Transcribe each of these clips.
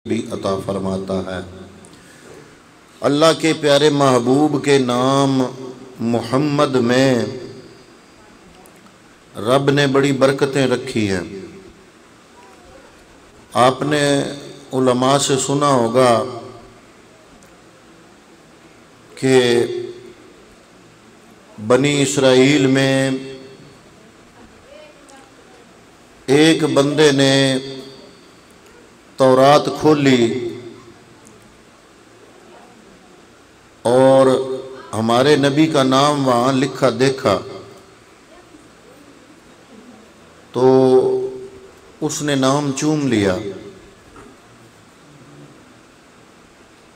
بھی عطا فرماتا ہے۔ اللہ کے پیارے محبوب کے نام محمد میں رب نے بڑی برکتیں رکھی ہیں۔ آپ نے علماء سے سنا ہوگا کہ بنی اسرائیل میں ایک بندے نے تورات کھولی اور ہمارے نبی کا نام وہاں لکھا دیکھا تو اس نے نام چوم لیا۔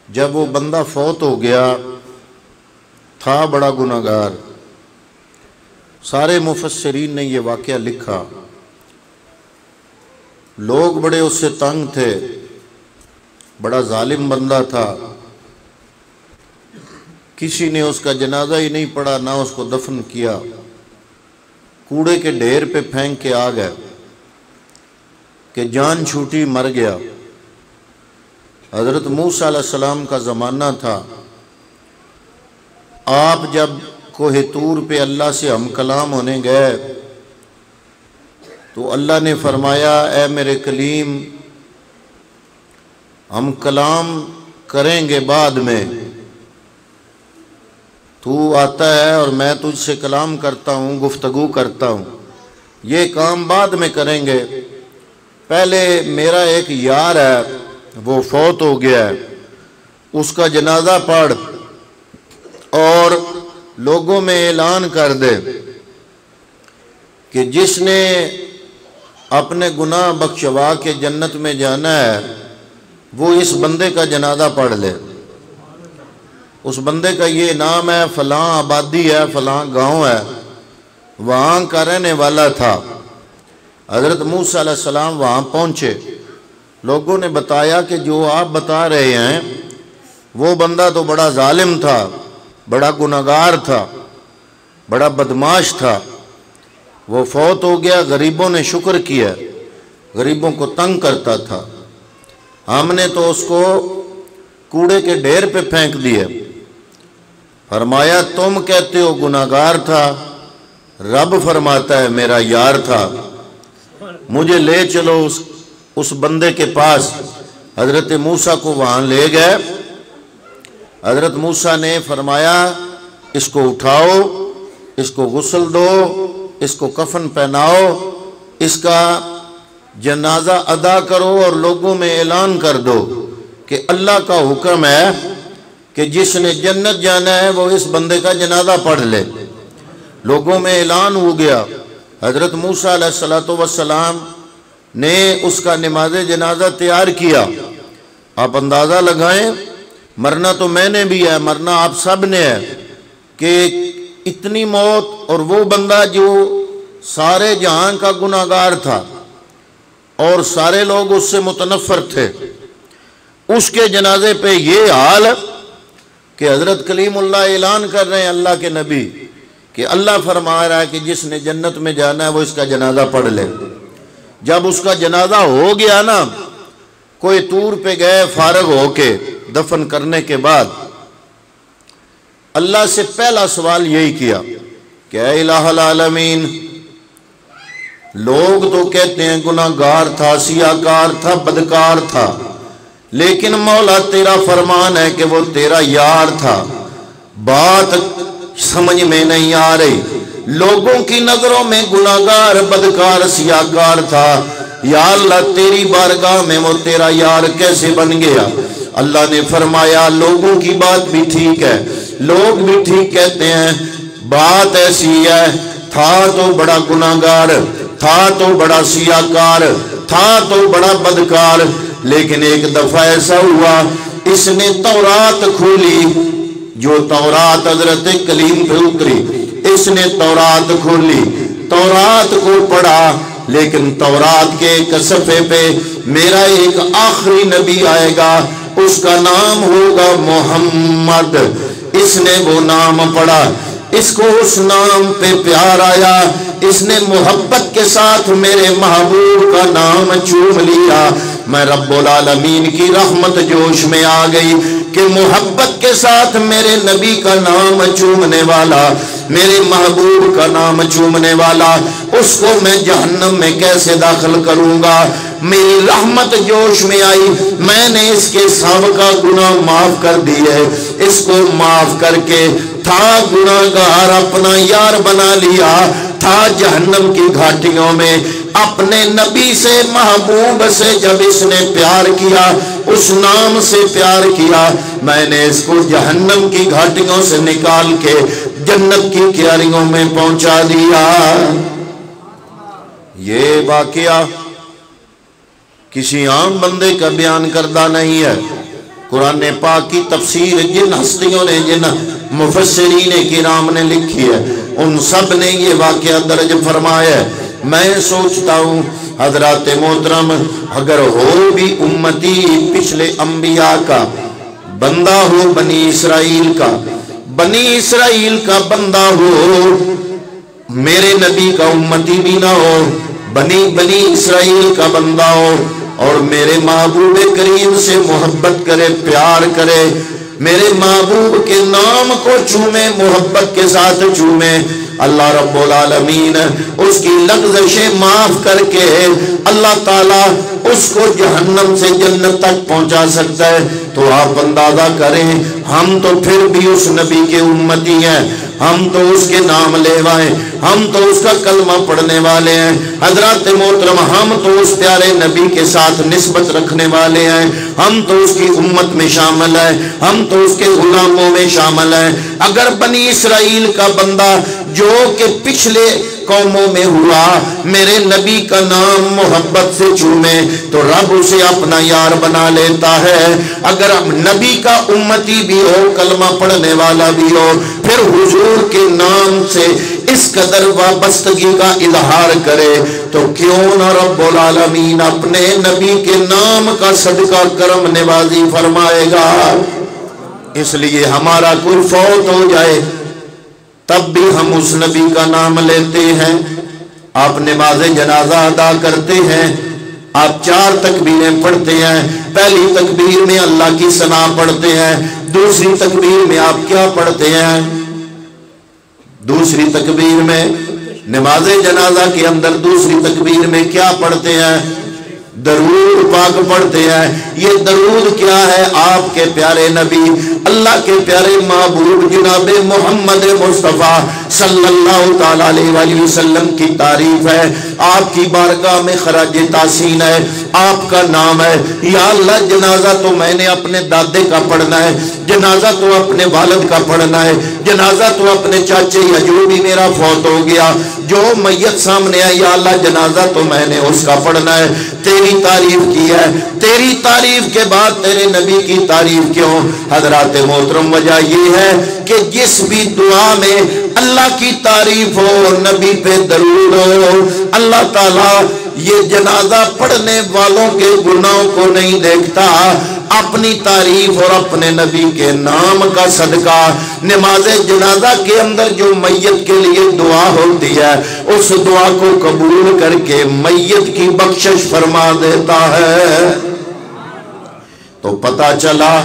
جب وہ بندہ فوت ہو گیا، تھا بڑا گناہگار، سارے مفسرین نے یہ واقعہ لکھا، لوگ بڑے اس سے تنگ تھے، بڑا ظالم بندہ تھا، کسی نے اس کا جنازہ ہی نہیں پڑھا، نہ اس کو دفن کیا، کوڑے کے ڈھیر پہ پھینک کے آ گئے کہ جان چھوٹی مر گیا۔ حضرت موسیٰ علیہ السلام کا زمانہ تھا۔ آپ جب کوہ طور پہ اللہ سے ہم کلام ہونے گئے تو اللہ نے فرمایا، اے میرے کلیم، ہم کلام کریں گے بعد میں، تو آتا ہے اور میں تجھ سے کلام کرتا ہوں، گفتگو کرتا ہوں، یہ کام بعد میں کریں گے، پہلے میرا ایک یار ہے وہ فوت ہو گیا ہے، اس کا جنازہ پڑھ اور لوگوں میں اعلان کر دے کہ جس نے اپنے گناہ بخشوا کے جنت میں جانا ہے وہ اس بندے کا جنازہ پڑھ لے۔ اس بندے کا یہ نام ہے، فلاں آبادی ہے، فلاں گاؤں ہے، وہاں کا رہنے والا تھا۔ حضرت موسیٰ علیہ السلام وہاں پہنچے، لوگوں نے بتایا کہ جو آپ بتا رہے ہیں وہ بندہ تو بڑا ظالم تھا، بڑا گناہگار تھا، بڑا بدماش تھا، وہ فوت ہو گیا، غریبوں نے شکر کیا، غریبوں کو تنگ کرتا تھا، ہم نے تو اس کو کوڑے کے ڈھیر پہ پھینک دیے۔ فرمایا تم کہتے ہو گناہگار تھا، رب فرماتا ہے میرا یار تھا، مجھے لے چلو اس بندے کے پاس۔ حضرت موسیٰ کو وہاں لے گئے۔ حضرت موسیٰ نے فرمایا اس کو اٹھاؤ، اس کو غسل دو، اس کو کفن پہناؤ، اس کا جنازہ ادا کرو اور لوگوں میں اعلان کر دو کہ اللہ کا حکم ہے کہ جس نے جنت جانا ہے وہ اس بندے کا جنازہ پڑھ لے۔ لوگوں میں اعلان ہو گیا۔ حضرت موسیٰ علیہ السلام نے اس کا نماز جنازہ تیار کیا۔ آپ اندازہ لگائیں، مرنا تو میں نے بھی ہے، مرنا آپ سب نے ہے، کہ اتنی موت، اور وہ بندہ جو سارے جہان کا گناہگار تھا اور سارے لوگ اس سے متنفر تھے، اس کے جنازے پہ یہ حال کہ حضرت کلیم اللہ اعلان کر رہے ہیں، اللہ کے نبی، کہ اللہ فرما رہا ہے کہ جس نے جنت میں جانا ہے وہ اس کا جنازہ پڑھ لے۔ جب اس کا جنازہ ہو گیا نا، کوئی طور پہ گئے فارغ ہو کے دفن کرنے کے بعد، اللہ سے پہلا سوال یہی کیا کہ اے الہ العالمین، لوگ تو کہتے ہیں گناہگار تھا، سیاہکار تھا، بدکار تھا، لیکن مولا تیرا فرمان ہے کہ وہ تیرا یار تھا، بات سمجھ میں نہیں آ رہی، لوگوں کی نظروں میں گناہگار، بدکار، سیاہکار تھا، یا اللہ تیری بارگاہ میں وہ تیرا یار کیسے بن گیا؟ اللہ نے فرمایا لوگوں کی بات بھی ٹھیک ہے، لوگ بھی ٹھیک کہتے ہیں، بات ایسی ہے، تھا تو بڑا گناہگار، تھا تو بڑا سیاہکار، تھا تو بڑا بدکار، لیکن ایک دفعہ ایسا ہوا اس نے تورات کھولی، جو تورات حضرت کلیم پہ اتری، اس نے تورات کھولی، تورات کو پڑھا، لیکن تورات کے ایک صفحے پہ میرا ایک آخری نبی آئے گا، اس کا نام ہوگا محمد۔ اس نے وہ نام پڑھا، اس کو اس نام پہ پیار آیا، اس نے محبت کے ساتھ میرے محبوب کا نام چوم لیا، میں رب العالمین کی رحمت جوش میں آ گئی کہ محبت کے ساتھ میرے نبی کا نام چومنے والا، میرے محبوب کا نام چومنے والا، اس کو میں جہنم میں کیسے داخل کروں گا؟ میری رحمت جوش میں آئی، میں نے اس کے سابقہ گناہ معاف کر دیے، اس کو معاف کر کے تھا گناہگار اپنا یار بنا لیا، تھا جہنم کی گھاٹیوں میں اپنے نبی سے، محبوب سے جب اس نے پیار کیا، اس نام سے پیار کیا، میں نے اس کو جہنم کی گھاٹیوں سے نکال کے جنت کی کیاریوں میں پہنچا دیا۔ یہ واقعہ کسی عام بندے کا بیان کردہ نہیں ہے، قرآن پاک کی تفسیر جن ہستیوں نے، جن مفسرین کرام نے لکھی ہے، ان سب نے یہ واقعہ درج فرمایا ہے۔ میں سوچتا ہوں حضرات محترم، اگر ہو بھی امتی پچھلے انبیاء کا بندہ ہو، بنی اسرائیل کا بندہ ہو، میرے نبی کا امتی بھی نہ ہو، بنی اسرائیل کا بندہ ہو، اور میرے محبوب کریم سے محبت کرے، پیار کرے، میرے محبوب کے نام کو چومے، محبت کے ساتھ چومے، اللہ رب العالمین اس کی لغزشیں معاف کر کے اللہ تعالیٰ اس کو جہنم سے جنت تک پہنچا سکتا ہے۔ تو آپ اندازہ کریں، ہم تو پھر بھی اس نبی کے امتی ہیں، ہم تو اس کے نام لیوائیں، ہم تو اس کا کلمہ پڑھنے والے ہیں۔ حضرات محترم، ہم تو اس پیارے نبی کے ساتھ نسبت رکھنے والے ہیں، ہم تو اس کی امت میں شامل ہیں، ہم تو اس کے غلاموں میں شامل ہیں۔ اگر بنی اسرائیل کا بندہ جو کہ پچھلے قوموں میں ہوا میرے نبی کا نام محبت سے چومے تو رب اسے اپنا یار بنا لیتا ہے۔ اگر نبی کا امتی بھی ہو، کلمہ پڑھنے والا بھی ہو، پھر حضور کے نام سے اس قدر وابستگی کا اظہار کرے تو کیوں نہ رب العالمین اپنے نبی کے نام کا صدقہ کرم نوازی فرمائے گا۔ اس لیے ہمارا کوئی فوت ہو جائے تب بھی ہم اس نبی کا نام لیتے ہیں۔ آپ نماز جنازہ ادا کرتے ہیں، آپ 4 تکبیریں پڑھتے ہیں۔ پہلی تکبیر میں اللہ کی ثنا پڑھتے ہیں، دوسری تکبیر میں آپ کیا پڑھتے ہیں؟ دوسری تکبیر میں نماز جنازہ کے اندر دوسری تکبیر میں کیا پڑھتے ہیں؟ درود پاک پڑھتے ہیں۔ یہ درود کیا ہے؟ آپ کے پیارے نبی، اللہ کے پیارے محبوب جناب محمد مصطفیٰ صلی اللہ تعالیٰ علیہ وآلہ وسلم کی تعریف ہے، آپ کی بارگاہ میں خراج تحسین ہے، آپ کا نام ہے۔ یا اللہ، جنازہ تو میں نے اپنے دادے کا پڑھنا ہے، جنازہ تو اپنے والد کا پڑھنا ہے، جنازہ تو اپنے چاچے یا جو بھی میرا فوت ہو گیا جو میت سامنے ہے، یا اللہ جنازہ تو میں نے اس کا پڑھنا ہے۔ تیری تعریف کی ہے، تیری تعریف کے بعد تیرے نبی کی تعریف کیوں؟ حضرات محترم، وجہ یہ ہے کہ جس بھی دعا میں اللہ کی تعریف ہو، نبی پہ درود ہو، اللہ تعالیٰ یہ جنازہ پڑھنے والوں کے گناہوں کو نہیں دیکھتا، اپنی تعریف اور اپنے نبی کے نام کا صدقہ نماز جنازہ کے اندر جو میت کے لیے دعا ہوتی ہے اس دعا کو قبول کر کے میت کی بخشش فرما دیتا ہے۔ تو پتہ چلا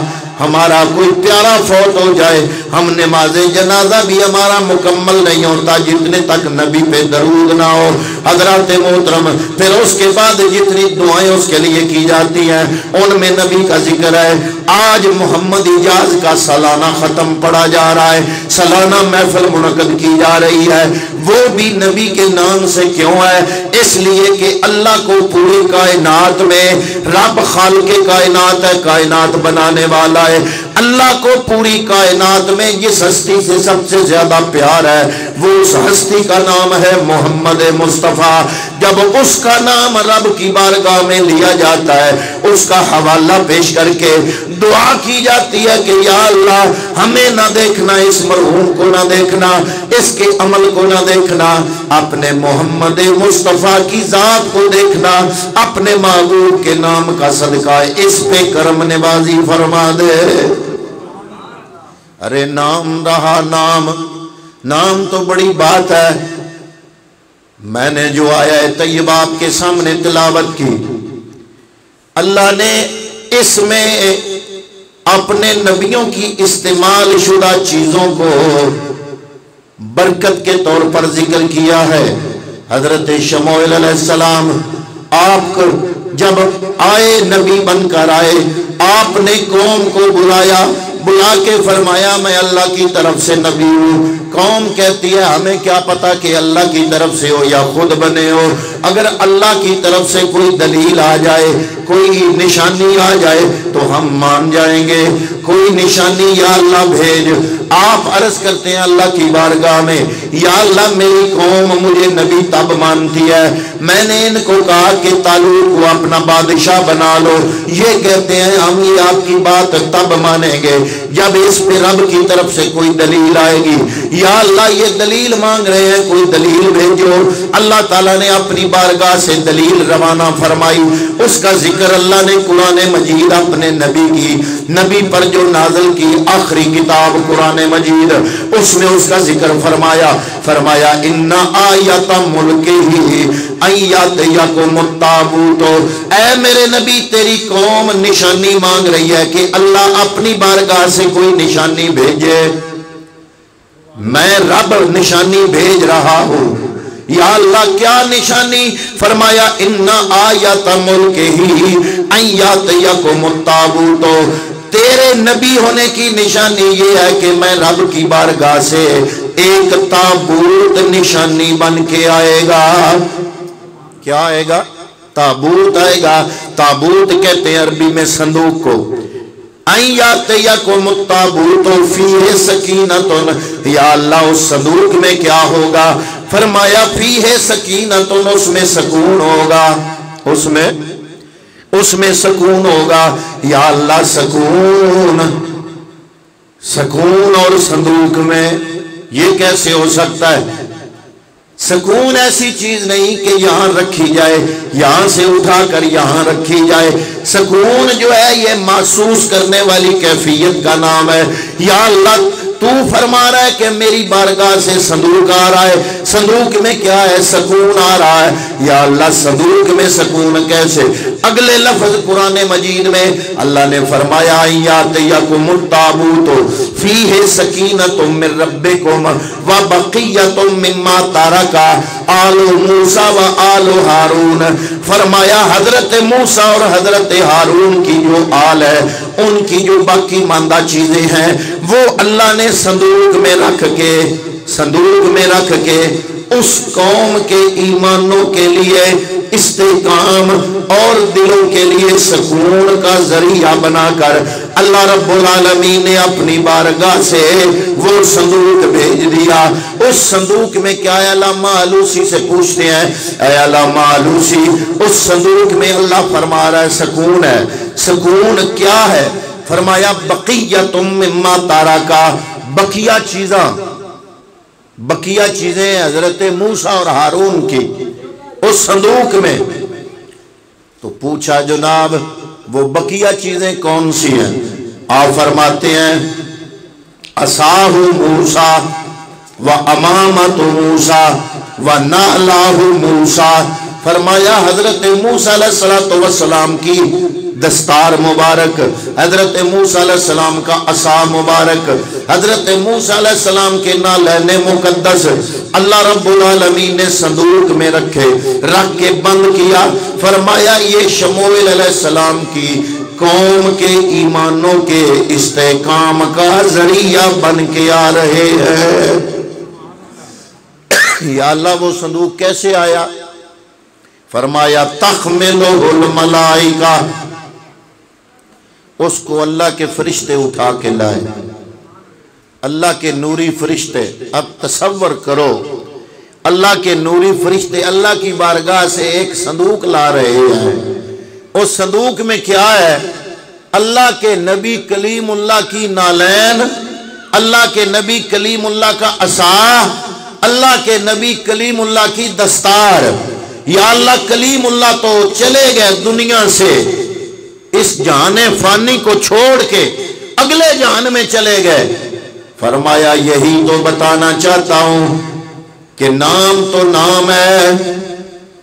ہمارا کوئی پیارا فوت ہو جائے، ہم نماز جنازہ بھی ہمارا مکمل نہیں ہوتا جتنے تک نبی پہ درود نہ ہو۔ حضرات محترم، پھر اس کے بعد جتنی دعائیں اس کے لیے کی جاتی ہیں ان میں نبی کا ذکر ہے۔ آج محمد اجاز کا سالانہ ختم پڑھا جا رہا ہے، سالانہ محفل منعقد کی جا رہی ہے، وہ بھی نبی کے نام سے کیوں ہے؟ اس لیے کہ اللہ کو پوری کائنات میں رب خالق کائنات ہے، کائنات بنانے والا ہے۔ اللہ کو پوری کائنات میں جس ہستی سے سب سے زیادہ پیار ہے وہ اس ہستی کا نام ہے محمد مصطفیٰ۔ جب اس کا نام رب کی بارگاہ میں لیا جاتا ہے، اس کا حوالہ پیش کر کے دعا کی جاتی ہے کہ یا اللہ ہمیں نہ دیکھنا، اس مرحوم کو نہ دیکھنا، اس کے عمل کو نہ دیکھنا، اپنے محمد مصطفیٰ کی ذات کو دیکھنا، اپنے محبوب کے نام کا صدقہ اس پہ کرم نوازی فرما دے۔ ارے نام رہا نام، نام تو بڑی بات ہے۔ میں نے جو آیا طیبہ آپ کے سامنے تلاوت کی، اللہ نے اس میں اپنے نبیوں کی استعمال شدہ چیزوں کو برکت کے طور پر ذکر کیا ہے۔ حضرت شموئیل علیہ السلام آپ جب آئے، نبی بن کر آئے، آپ نے قوم کو بلا کے فرمایا میں اللہ کی طرف سے نبی ہوں۔ قوم کہتی ہے ہمیں کیا پتا کہ اللہ کی طرف سے ہو یا خود بنے ہو، اگر اللہ کی طرف سے کوئی دلیل آ جائے، کوئی نشانی آ جائے تو ہم مان جائیں گے، کوئی نشانی یا اللہ بھیج۔ آپ عرض کرتے ہیں اللہ کی بارگاہ میں، یا اللہ میری قوم مجھے نبی تب مانتی ہے، میں نے ان کو کہا کہ طالوت کو اپنا بادشاہ بنا لو، یہ کہتے ہیں ہم یہ آپ کی بات تب مانیں گے جب اس پہ رب کی طرف سے کوئی دلیل آئے گی۔ یا اللہ یہ دلیل مانگ رہے ہیں، کوئی دلیل بھیجو۔ اللہ تعالیٰ نے اپنی بارگاہ سے دلیل روانہ فرمائی، اس کا ذکر اللہ نے قرآن مجید اپنے نبی پر جو نازل کی آخری کتاب قرآن مجید، اس میں اس کا ذکر فرمایا ان آیت ملکہ ایات یکم التابوت۔ اے میرے نبی تیری قوم نشانی مانگ رہی ہے کہ اللہ اپنی بارگاہ سے کوئی نشانی بھیجے، میں رب نشانی بھیج رہا ہوں۔ یا اللہ کیا نشانی؟ فرمایا ان آیت ملکہ ایات یکم التابوت، تیرے نبی ہونے کی نشانی یہ ہے کہ میں رب کی بارگاہ سے ایک تابوت نشانی بن کے آئے گا۔ کیا آئے گا؟ تابوت آئے گا۔ تابوت کہتے ہیں عربی میں صندوق کو۔ ایات یکم التابوت فیہ سکینۃ، یا اللہ اس صندوق میں کیا ہوگا؟ فرمایا فیہ سکینۃ، اس میں سکون ہوگا، اس میں سکون ہوگا۔ یا اللہ سکون اور صندوق میں یہ کیسے ہو سکتا ہے؟ سکون ایسی چیز نہیں کہ یہاں رکھی جائے، یہاں سے اٹھا کر یہاں رکھی جائے۔ سکون جو ہے یہ محسوس کرنے والی کیفیت کا نام ہے۔ یا اللہ تو فرما رہا ہے کہ میری بارگاہ سے صندوق آ رہا ہے، صندوق میں کیا ہے؟ سکون آ رہا ہے۔ یا اللہ صندوق میں سکون کیسے؟ اگلے لفظ قرآن مجید میں اللہ نے فرمایا ایات یکم التابوت فیہ سکینۃ من ربکم وبقیۃ مما ترک آل موسیٰ و آل ہارون۔ فرمایا حضرت موسیٰ اور حضرت ہارون کی جو آل ہے، ان کی جو باقی ماندہ چیزیں ہیں وہ اللہ نے صندوق میں رکھ کے اس قوم کے ایمانوں کے لیے استحکام اور دلوں کے لیے سکون کا ذریعہ بنا کر اللہ رب العالمین نے اپنی بارگاہ سے وہ صندوق بھیج دیا۔ اس صندوق میں کیا ہے؟ علامہ آلوسی سے پوچھتے ہیں، اے علامہ آلوسی اس صندوق میں اللہ فرما رہا ہے سکون ہے، سکون کیا ہے؟ فرمایا بقیۃ مما ترک، بقیہ چیزیں حضرت موسیٰ اور ہارون کی اس صندوق میں۔ تو پوچھا جناب وہ بقیہ چیزیں کون سی ہیں؟ آپ فرماتے ہیں عصاہ موسیٰ و امامۃ موسیٰ و نعلہ موسیٰ۔ فرمایا حضرت موسیٰ علیہ السلام کی دستار مبارک، حضرت موسیٰ علیہ السلام کا عصا مبارک، حضرت موسیٰ علیہ السلام کے نالین مقدس اللہ رب العالمین نے صندوق میں رکھ کے بند کیا۔ فرمایا یہ شموئیل علیہ السلام کی قوم کے ایمانوں کے استحکام کا ذریعہ بن کے آ رہے ہیں۔ یا اللہ وہ صندوق کیسے آیا؟ فرمایا تحملہ الملائکہ، اس کو اللہ کے فرشتے اٹھا کے لائے، اللہ کے نوری فرشتے۔ اب تصور کرو اللہ کے نوری فرشتے اللہ کی بارگاہ سے ایک صندوق لا رہے ہیں، اس صندوق میں کیا ہے؟ اللہ کے نبی کلیم اللہ کی نالین، اللہ کے نبی کلیم اللہ کا عصا، اللہ کے نبی کلیم اللہ کی دستار۔ یا اللہ کلیم اللہ تو چلے گئے دنیا سے، اس جہان فانی کو چھوڑ کے اگلے جہان میں چلے گئے۔ فرمایا یہی تو بتانا چاہتا ہوں کہ نام تو نام ہے،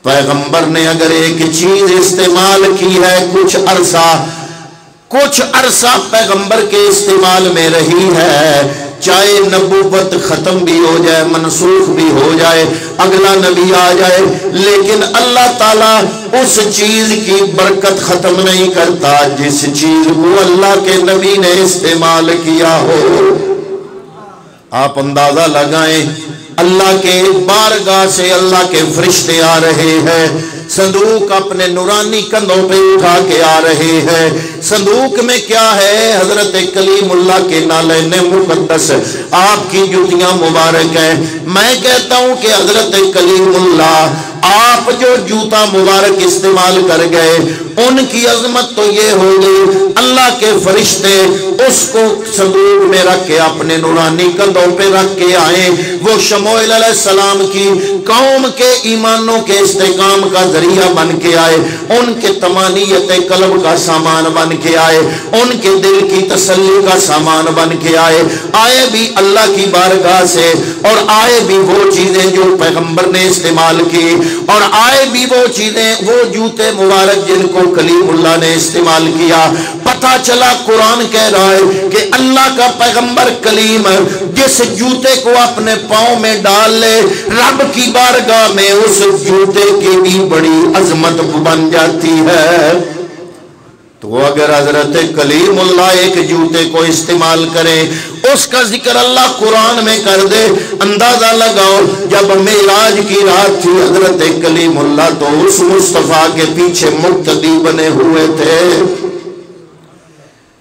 پیغمبر نے اگر ایک چیز استعمال کی ہے کچھ عرصہ پیغمبر کے استعمال میں رہی ہے، چاہے نبوت ختم بھی ہو جائے، منسوخ بھی ہو جائے، اگلا نبی آ جائے، لیکن اللہ تعالیٰ اس چیز کی برکت ختم نہیں کرتا جس چیز کو اللہ کے نبی نے استعمال کیا ہو۔ آپ اندازہ لگائیں، اللہ کے بارگاہ سے اللہ کے فرشتے آ رہے ہیں، صندوق اپنے نورانی کندھوں پہ اٹھا کے آ رہے ہیں۔ صندوق میں کیا ہے؟ حضرت کلیم اللہ کے نالین مقدس، آپ کی جوتیاں مبارک ہیں۔ میں کہتا ہوں کہ حضرت کلیم اللہ آپ جو جوتا مبارک استعمال کر گئے، ان کی عظمت تو یہ ہوگی اللہ کے فرشتے اس کو صندوق میں رکھ کے اپنے نورانی کندھوں پہ رکھ کے آئے۔ وہ شموئیل علیہ السلام کی قوم کے ایمانوں کے استحکام کا ذریعہ بن کے آئے، ان کے طمانینت قلب کا سامان بن کے آئے، ان کے دل کی تسلی کا سامان بن کے آئے بھی اللہ کی بارگاہ سے، اور آئے بھی وہ چیزیں جو پیغمبر نے استعمال کی، اور آئے بھی وہ چیزیں، وہ جوتے مبارک جن کو کلیم اللہ نے استعمال کیا۔ پتہ چلا قرآن کہہ رہا ہے کہ اللہ کا پیغمبر کلیم جس جوتے کو اپنے پاؤں میں ڈال لے، رب کی بارگاہ میں اس جوتے کی بھی بڑی عظمت بن جاتی ہے۔ تو اگر حضرت کلیم اللہ ایک جوتے کو استعمال کرے، اس کا ذکر اللہ قرآن میں کر دے، اندازہ لگاؤ جب معراج کی رات تھی حضرت کلیم اللہ تو اس مصطفیٰ کے پیچھے مقتدی بنے ہوئے تھے۔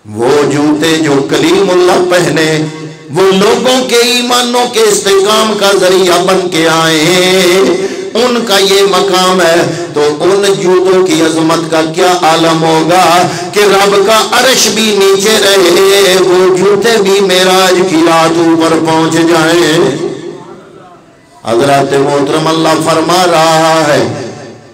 وہ جوتے جو کلیم اللہ پہنے، وہ لوگوں کے ایمانوں کے استحکام کا ذریعہ بن کے آئے، ان کا یہ مقام ہے، تو ان جوتوں کی عظمت کا کیا عالم ہوگا کہ رب کا عرش بھی نیچے رہے، وہ جوتے بھی معراج کی رات اوپر پہنچ جائیں۔ حضرت محترم اللہ فرما رہا ہے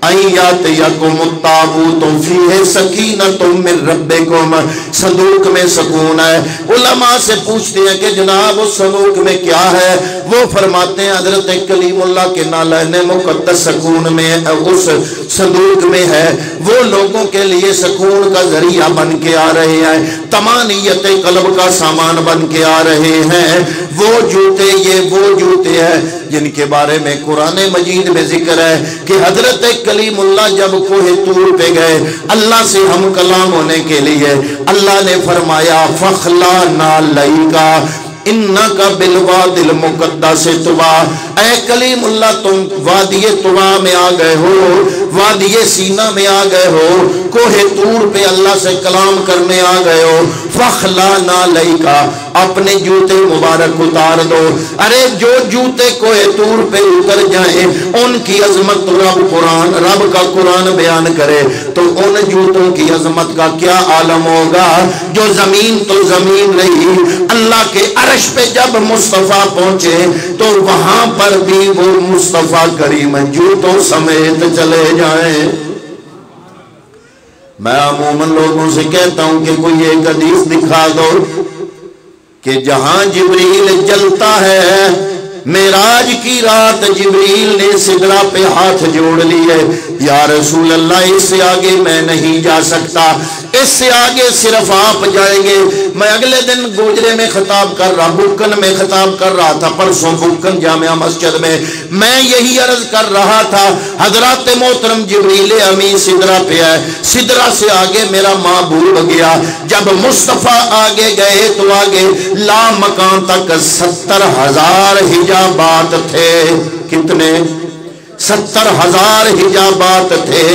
ایات یکم التابوت فیہ سکینۃ من ربکم، صندوق میں سکون ہے۔ علماء سے پوچھتے ہیں کہ جناب اس صندوق میں کیا ہے؟ وہ فرماتے ہیں حضرت کلیم اللہ کے نالین مقدس سکون میں اس صندوق میں ہے، وہ لوگوں کے لیے سکون کا ذریعہ بن کے آ رہے ہیں، طمانینت قلب کا سامان بن کے آ رہے ہیں۔ وہ جوتے، یہ وہ جوتے ہیں جن کے بارے میں قرآن مجید میں ذکر ہے کہ حضرت کلیم اللہ جب کوہ طور پہ گئے اللہ سے ہم کلام ہونے کے لیے، اللہ نے فرمایا فَخْلَعْنَا عَلَيْكَ اِنَّكَ بِالْوَادِ الْمُقَدَّسِ طُوَىٰ، اے کلیم اللہ تم وادی طویٰ میں آ گئے ہو، وادی سینہ میں آ گئے ہو، کوہ طور پہ اللہ سے کلام کرنے آ گئے ہو، فَخْلَعْنَا عَلَيْكَ اپنے جوتے مبارک اتار دو۔ ارے جو جوتے کوہ طور پہ اتر جائیں ان کی عظمت رب کا قرآن بیان کرے تو ان جوتوں کی عظمت کا کیا عالم ہوگا جو زمین تو زمین رہی، اللہ کے عرش پہ جب مصطفیٰ پہنچے تو وہاں پر بھی وہ مصطفیٰ کریم جوتوں سمیت چلے جائیں۔ میں عموماً لوگوں سے کہتا ہوں کہ کوئی ایک حدیث دکھا دو کہ جہاں جبریل جلتا ہے، معراج کی رات جبریل نے سدرہ پہ ہاتھ جوڑ لیے، یا رسول اللہ اس سے آگے میں نہیں جا سکتا، اس سے آگے صرف آپ جائیں گے۔ میں اگلے دن گوجرے میں خطاب کر رہا، بکن میں خطاب کر رہا تھا، پرسوں بکن جامعہ مسجد میں یہی عرض کر رہا تھا، حضرات محترم جبریل امین سدرہ پہ ہے، سدرہ سے آگے میرا محبوب گیا، جب مصطفیٰ آگے گئے تو آگے لا مکان تک 70,000 حجابات تھے۔ کتنے؟ 70,000 حجابات تھے۔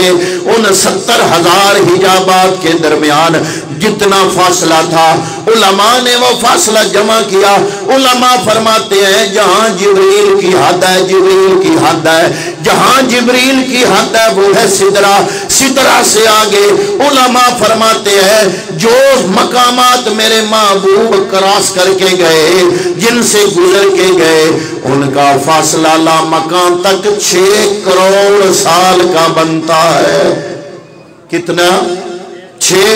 ان 70,000 حجابات کے درمیان جتنا فاصلہ تھا علماء نے وہ فاصلہ جمع کیا۔ علماء فرماتے ہیں جہاں جبریل کی حد ہے، جبریل کی حد ہے، جہاں جبریل کی حد ہے وہ ہے سدرہ، سدرہ سے آگے علماء فرماتے ہیں جو مقامات میرے محبوب کراس کر کے گئے، جن سے گزر کے گئے، ان کا فاصلہ لا مکان تک 6 کروڑ سال کا بنتا ہے۔ کتنا؟ 6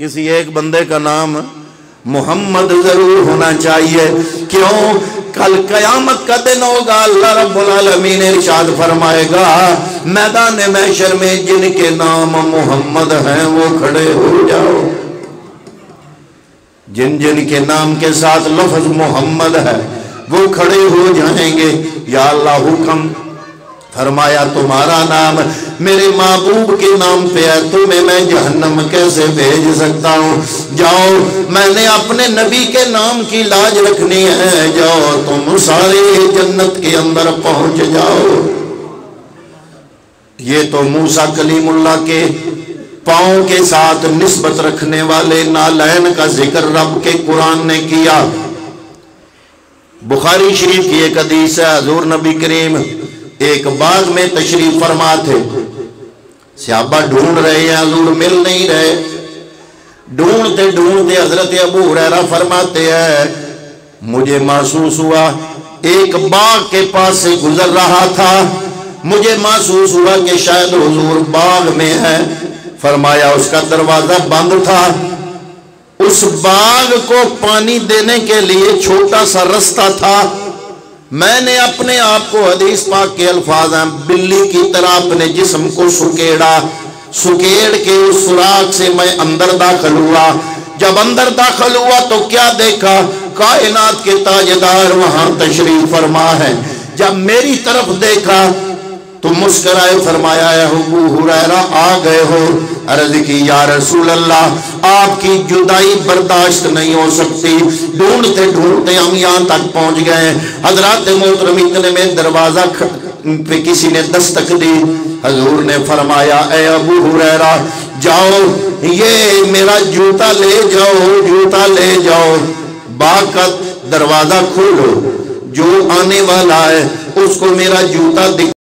کسی ایک بندے کا نام محمد ضرور ہونا چاہیے. کیوں؟ کل قیامت کا دن ہوگا، اللہ رب العالمین ارشاد فرمائے گا میدان محشر میں جن کے نام محمد ہیں وہ کھڑے ہو جاؤ. جن جن کے نام کے ساتھ لفظ محمد ہے وہ کھڑے ہو جائیں گے. یا اللہ حکم فرمایا تمہارا نام میرے محبوب کے نام پہ ہے، تمہیں میں جہنم کیسے بھیج سکتا ہوں؟ جاؤ، میں نے اپنے نبی کے نام کی لاج رکھنی ہے، جاؤ تم سارے جنت کے اندر پہنچ جاؤ. یہ تو موسیٰ کلیم اللہ کے پاؤں کے ساتھ نسبت رکھنے والے نالین کا ذکر رب کے قرآن نے کیا. بخاری شریف کی ایک حدیث ہے، حضور نبی کریم ایک باغ میں تشریف فرما تھے. صحابہ ڈھونڈ رہے ہیں، حضور مل نہیں رہے. ڈھونڈتے ڈھونڈتے حضرت ابو ہریرہ فرماتے ہیں مجھے محسوس ہوا ایک باغ کے پاس سے گزر رہا تھا، مجھے محسوس ہوا کہ شاید حضور باغ میں ہے. فرمایا اس کا دروازہ بند تھا. اس باغ کو پانی دینے کے لیے چھوٹا سا رستہ تھا. میں نے اپنے آپ کو، حدیث پاک کے الفاظ ہیں، بلی کی طرح اپنے جسم کو سکیڑا، سکیڑ کے اس سوراخ سے میں اندر داخل ہوا. جب اندر داخل ہوا تو کیا دیکھا؟ کائنات کے تاجدار وہاں تشریف فرما ہے. جب میری طرف دیکھا تو مسکرائے، فرمایا اے ابو ہریرہ آ گئے ہو؟ عرض کی یا رسول اللہ آپ کی جدائی برداشت نہیں ہو سکتی. ڈھونڈتے ڈھونڈتے ہم یہاں تک پہنچ گئے. حضرات محترم اتنے میں دروازہ پہ کسی نے دستک دی. حضور نے فرمایا اے ابو ہریرہ جاؤ یہ میرا جوتا لے جاؤ، جوتا لے جاؤ. باغ کا دروازہ کھولو، جو آنے والا ہے اس کو میرا جوتا